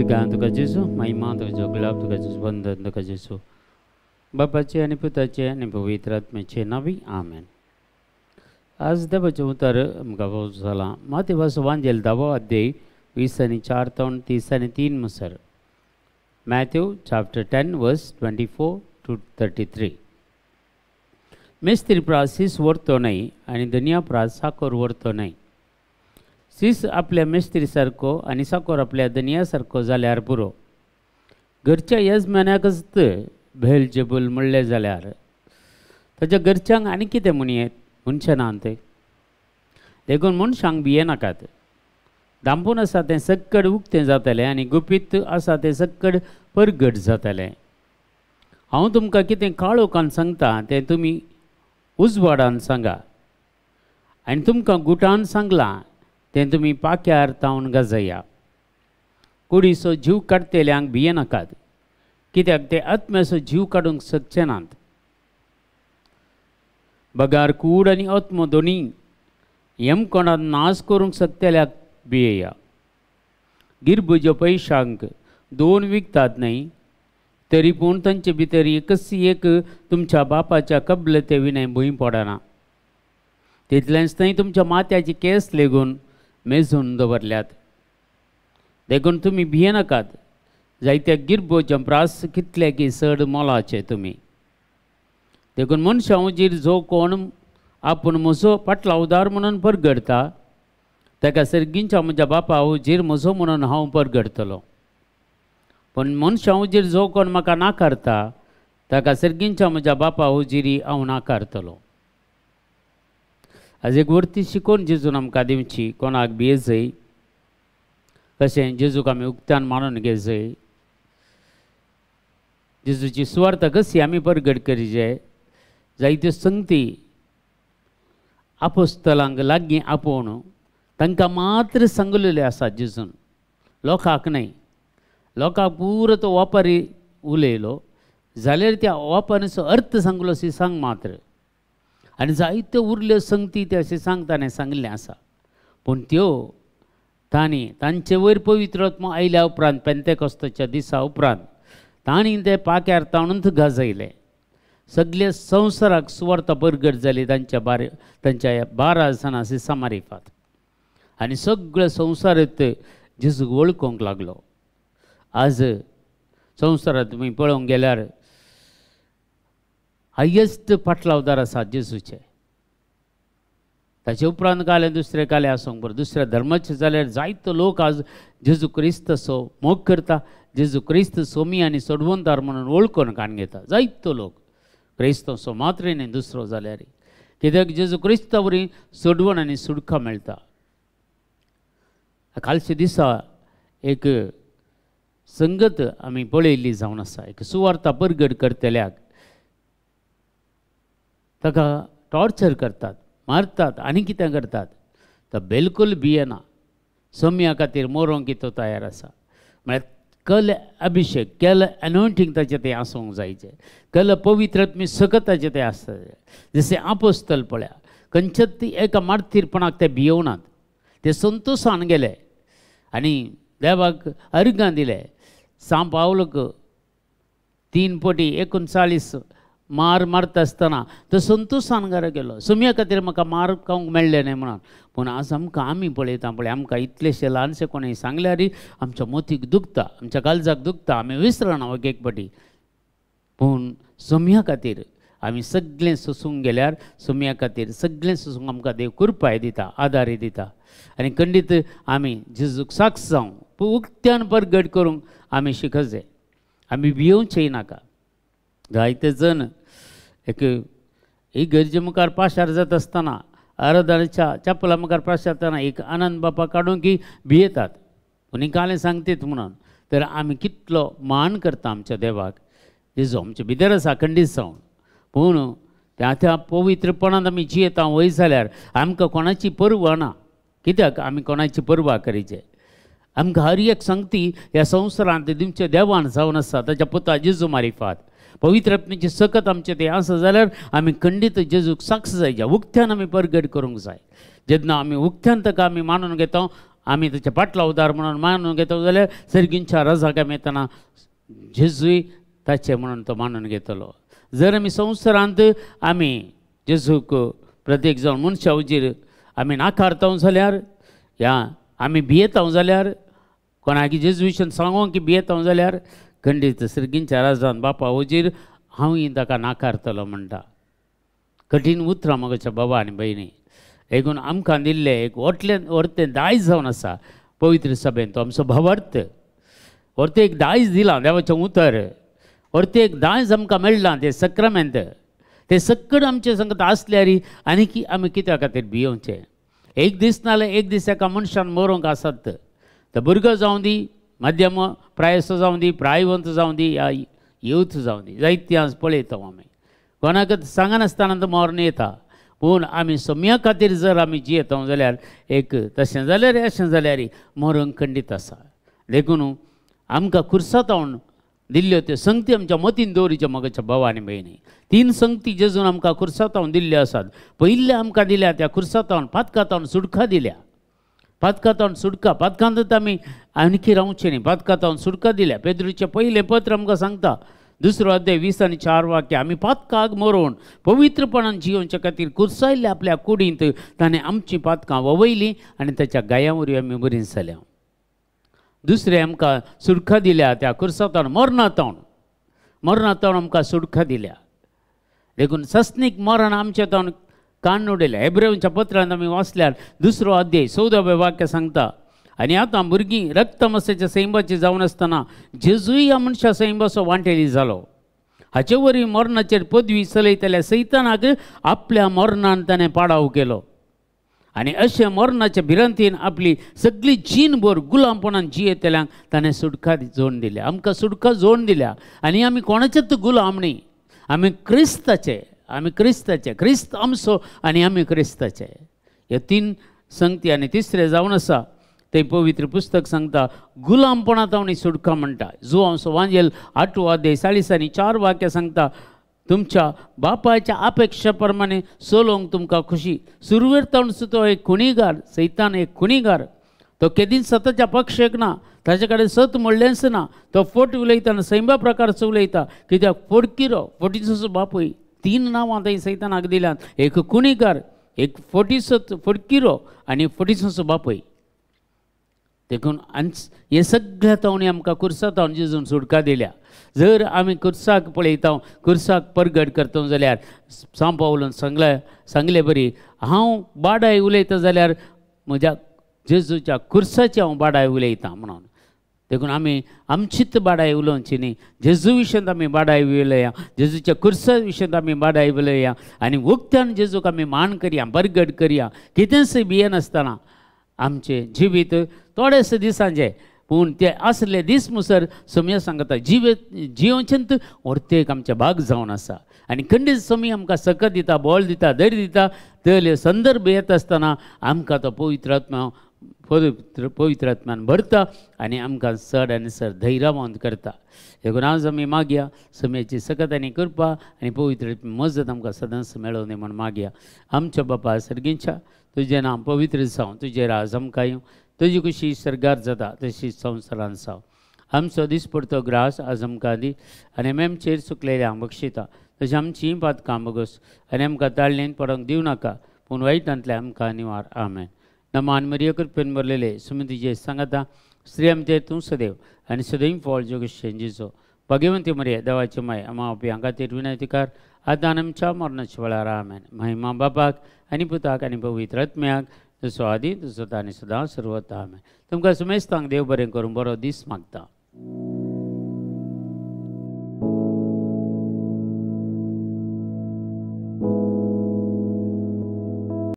अर्गां तुका जेजू, महिमा तुझो, गुलाब तुका जेजू, वंदन तुका जेजू, बापाचे आणि पुताचे आणि पवित्र आत्म्याचे नावी आमेन. आज देवाचे उतर आमकां पावस जाला माथेवाचो वांजेल 10 अध्याय 20 आनी 4 ते 30 आनी 3 मुसर. Matthew chapter 10 verse 24 to 33. Mestri प्रास सीस व्हरतो नाही आणि धनिया प्रास साखर व्हरतो नाही. सीस आपल्या मेस्त्री सारको आणि साखर आपल्या धनिया सारको जाल्यार पुरो. घरच्या यजमान्याकच बेलजेबूल म्हणलें जाल्यार ताच्या घरच्यांक आनी कितें म्हणयेत मनशां ना ते. देखून मनशांक भिये नाकात. दांपून आसा तें सक्कड उक्तें जातलें आनी गुपीत आसा तें सक्कड परगट जातलें. हांव तुमकां कितें काळोखान सांगता तें तुमी उजवाडान सांगा, आनी तुमकां गुटान सांगलां तें तुमी पाक्यार तावन गाजया. कुडीचो जीव काडटल्यांक भिये नाकात, कित्याक ते आत्म्याचो जीव काडूंक शकचे नात. बगार कूड आनी आत्मो दोनी यमकोणात नाश करूंक शकतल्याक भियेया. गिरबुज्या पयशांक 2 विकतात न्हय, तरी पूण तांचे भितर एकच एक तुमच्या बापाच्या कबलते विनय भूंय पडना. तितलेंच थंय तुमच्या माथ्याचे केस लेगून मेजून दवरल्यात. देखून तुमी भिये नाकात. जायत्या गिरबोच्या प्रास कितले की चड मोलाचे तुमी. देखून मनशां हुजीर जो कोण आपूण म्हजो पाटलावदार म्हणून परगडता, ताका सर्गींच्या म्हज्या बापा हुजीर म्हजो म्हणून हांव परगडतलो. पण मनशां हुजीर जो कोण म्हाका नाकारता, ताका सर्गींच्या म्हज्या बापा हुजीरी हांव नाकारतलो. आज एक वर्ती शिकोवन जेजून आमकां दिवची. कोणाक भियेजय, कशें जेजूक आमी उक्त्यान मानून घेजय, जेजूची सुवार्थ कशी आमी परगट करीजे. जायत्यो संगती आपोस्तलांक लागीं आपोवन तांकां मात्र सांगलेल्यो आसात जेजून, लोकांक न्हय. लोकांक पुरो तो वापारी उलयलो जाल्यार त्या वापाराचो अर्थ सांगलो सिसांक मात्र. आनी जायत्यो उरल्यो संगती त्या सिसांक ताणें सांगलें आसा. पूण त्यो तांणी तांचे वयर पवित्र आत्मा आयल्या उपरांत पेंतेकोस्ताच्या दिसा उपरांत तांणी ते पाक्यार ताणून गाजयले. सगळे संवसाराक सुवार्थ परगट जाली तांच्या 12 जाणां सिसां मारिफात. आनी सगळो संवसारांत जेजूक वळखूंक लागलो. आज संवसारांत तुमी पळोवंक गेल्यार हायेस्ट पाटलावदार आसा जेजूचे. ताचे उपरांत काले दुसरे काले आसूंक बरें, दुसऱ्या धर्माचे जाल्यार जायतो लोक आज जेजू क्रिस्ताचो मोग करता. जेजू क्रिस्त सोमी आनी सोडवंतार म्हणून वळखून काण घेता. जायतो लोक क्रिस्ताचो मात्र न्ही दुसरो जाल्यार, कित्याक जेजू क्रिस्ता वरी सोडवण आनी सुडका मेळटा. कालच्या दिसा एक संगत आमी पळयल्ली जावन आसा. एक सुवार्थ परगट करतल्याक ताका टॉर्चर करतात, मारतात आनी कितें करतात. तो बिलकुल भियेना. सोम्या खातीर मरोंक तो तयार आसा. म्हळ्यार कल अभिषेक, केल एनॉयंटींग ताचें तें आसूंक जायचें. कल पवित्र आत्मे सकत ताचें तें आसता. जशें आपोस्तल पळया, खंयच्याच ती एका मार्थीरपणाक ते भियोनात. ते संतोशान गेले आनी देवाक अर्गां दिले. सांब पावलोक 3 पटी 39 मार मारता आसतना तो संतोशान घरा गेलो. सुम्या खातीर म्हाका मार खावंक मेळ्ळें न्हय म्हणून. पूण आज आमकां आमी पळयता पळय, आमकां इतलेशे ल्हानशे कोणें सांगल्यार आमच्या मोतीक दुखता, आमच्या काळजाक दुखता. आमी विसरना एक पाटी. पूण सुम्या खातीर आमी सगळें सोसूंक गेल्यार सुम्या खातीर सगळें सोसूंक आमकां देव कृपाय दिता, आदारी दिता. आनी खंडीत आमी जेजूक साक्ष जावं, उक्त्यान परगट करूंक आमी शिकचे. आमी भियोवचें नाका. जायते जण एक गरजे मुखार पाशार जाता आसतना, आराधनाच्या चपला मुखार पाशार जातना एक आनंद बापा काडून की भियेतात. पूण कालें सांगतीत म्हणून. तर आमी कितलो मान करता आमच्या देवाक. जेजू आमचे भितर आसा खंडीत जावन. पूण त्या पवित्रपणांत आमी जियेता वय जाल्यार आमकां कोणाची परवा ना. कित्याक आमी कोणाची परवा करीचे. आमकां हर एक संगती ह्या संवसारांत दिवचे देवान जावन आसा ताच्या पुता जेजू मारिफात. पवित्र आत्म्याची सकत आमचें तें आसा जाल्यार आमी खंडीत जेजूक साक्ष जायच्या. उक्त्यान आमी परगट करूंक जाय. जेन्ना आमी उक्त्यान ताका आमी मानून घेता, आमी तेचे पाटला उदार म्हणून मानून घेतो जाल्यार सर्गींच्या राजाक येताना जेजूय ताचे म्हणून तो मानून घेतलो. जर आमी संवसारांत आमी जेजूक प्रत्येक जावन मनशा उजीर आमी नाकारता जाल्यार या आमी भियेता जाल्यार कोणाक जेजू विशीं सांगोंक की भियेता जाल्यार खंडीत सर्गींच्या राजान बापा उजीर हांवूय ताका नाकारतलो म्हणटा. कठीण उतरां म्हज्या बाबा आनी भयणी. देखून आमकां दिल्लें एक व्हरतें दायज जावन आसा पवित्र सभेन तो आमचो भावार्थ. व्हरतें एक दायज दिलां देवाचें उतर. व्हरतें एक दायज आमकां मेळ्ळां तें सक्रामेंत. तें सक्कड आमचे संगत आसल्यार आनी आमी कित्या खातीर भियोवचें. एक दीस नाल्यार एक दीस एका मनशान मरोंक आसात. तो भुरगो जावं दी, मध्यम प्रायस जावं दी, प्रायवंत जावं दी, या यूथ जावं दी, जायती आज पळयता आमी. कोणाक सांगनासतना तो मरण येता. पूण आमी सोम्या खातीर जर आमी जियेता जाल्यार एक तशें जाल्यार अशें जाल्यार मरोंक खंडीत आसा. देखून आमकां कुर्सातावन दिल्ल्यो त्यो संगती आमच्या मतीन दवरीच्यो म्हज्या भावा आनी भयणी. 3 संगती जेजून आमकां कुर्सातावन दिल्ल्यो आसात. पयले आमकां दिल्या त्या कुर्सातावन पातकातावन सुडका दिल्या. पातकातावन सुडका पातकांत आमी आणखी रावचें न्ही. पातकातावन सुडका दिल्या. पेद्रूचें पयलें पत्र आमकां सांगता 2 अध्याय 20 आनी 4 वाक्य. आमी पातकाक मरोवन पवित्रपणान जियोवचे खातीर कुर्सायल्ल्या आपल्या कुडींत ताणें आमचीं पातकां ववयलीं आनी ताच्या गाया वरवीं आमी बरीं जाल्या. दुसरें आमकां सुडका दिल्या त्या कुर्सातावन मरणातावन आमकां सुडका दिल्या. देखून सस्नीक मरण आमच्या तावन कान उडयलें. हेब्रेवांच्या पत्रांत आमी वाचल्यार 2 अध्याय 14वें वाक्य सांगता. आनी आतां भुरगीं रक्तमसाच्या सैमाची जावन आसतना जेजूय ह्या मनशा सैमाचो वांटेली जालो. हाचे वरवीं मरणाचेर पदवी चलयतल्या सैतानाक आपल्या मरणान ताणें पाडाव केलो. आनी अशें मरणाच्या भिरांतीन आपली सगळी जीणभर गुलामपणान जियेतल्यांक ताणें सुडका जोडून दिल्या. आमकां सुडका जोडून दिल्या. आनी आमी कोणाचेच गुलाम न्ही. आमी क्रिस्ताचे. क्रिस्त आमचो आनी आमी क्रिस्ताचे. ह्या 3 संगती. आनी तिसरें जावन आसा ते पवित्र पुस्तक सांगता गुलामपणांत सुडका म्हणटा. जो आमचो वांजेल 8 अध्याय 40 आनी 4 वाक्य सांगता तुमच्या बापाच्या अपेक्षा प्रमाणे चलोवंक तुमकां खुशी. सुरवेर तावन तो एक खुणीगार. सैतान एक खुणीगार. तो केदींच सताच्या पक्षेक ना. ताचे कडेन सत म्हणलेंच ना. तो फट उलयता आनी सैमा प्रकारचो उलयता. कित्याक फटकिरो फटीचो बापूय 3 नांवां थंय सैतानाक दिल्यात. एक खुणीगार, एक फटकिरो आनी फटीचो बापूय. देखून हे सगळ्या तावणी आमकां कुर्सातावन जेजून सुडका दिल्या. जर आमी कुर्साक पळयता कुर्साक परगट करता जाल्यार सांत पावलान सांगलें बरी हांव बाडाय उलयता जाल्यार म्हज्या जेजूच्या कुर्साची हांव बाडाय उलयतां म्हणून. देखून आमी आमचीच बाडाय उलोवची न्ही. जेजू विशयींत आमी बाडाय उलया. जेजूच्या कुर्सा विशयींत आमी बाडाय उलया. आनी उक्त्यान जेजूक आमी मान करया, परगट करया. कितेंच भियेनासतना आमचें जिवीत थोडेच दिसांचें पूण ते आसले दीस मुसर सोम्या सांगता जियोवचेंत व्हरतेक आमचे भाग जावन आसा. आनी खंडीत सोमी आमकां सकत दिता, बळ दिता, धैर्य दिता. ते संदर्भ येत आसतना आमकां तो पवित्र आत्म्यान भरता आनी आमकां चड आनी चड धैर्यवंत करता. देखून आज आमी मागया सोम्याची सकत आनी कृपा आनी पवित्र मजत आमकां सदांच मेळों दी म्हण मागया. आमच्या बापा सर्गींच्या तुजें नांव पवित्र जावं. तुजें राज आमकां येवं. तुजी खुशी सरगार जाता तशीच संवसारांत जावं. आमचो दिसपडतो ग्रास आज आमकां दी आनी आमी आमचेर चुकलेल्यांक बक्षिता. तशें आमचीं पातकां बगस आनी आमकां ताळणेन पडोवंक दिवं नाका पूण वायटांतल्यान आमकां निवार. आमेन. नमान मरिया कृपेन भरलेले सुमतीचे सांगता स्त्री आमचे तूं सदैव आनी सदैव फळ जोगेश्वरीचो भगवंती मरिया देवाची माय आमा हांगा खातीर विनंतीकार आतां आमच्या मरणाच्या वेळार. आमेन. महिमा बापाक आनी पुताक आनी पवित्र आत्म्याक जसो आदी तसो आनी सदां सर्वता. आमेन. तुमकां सुमेस्तांक देव बरें करूं बरो दीस मागता.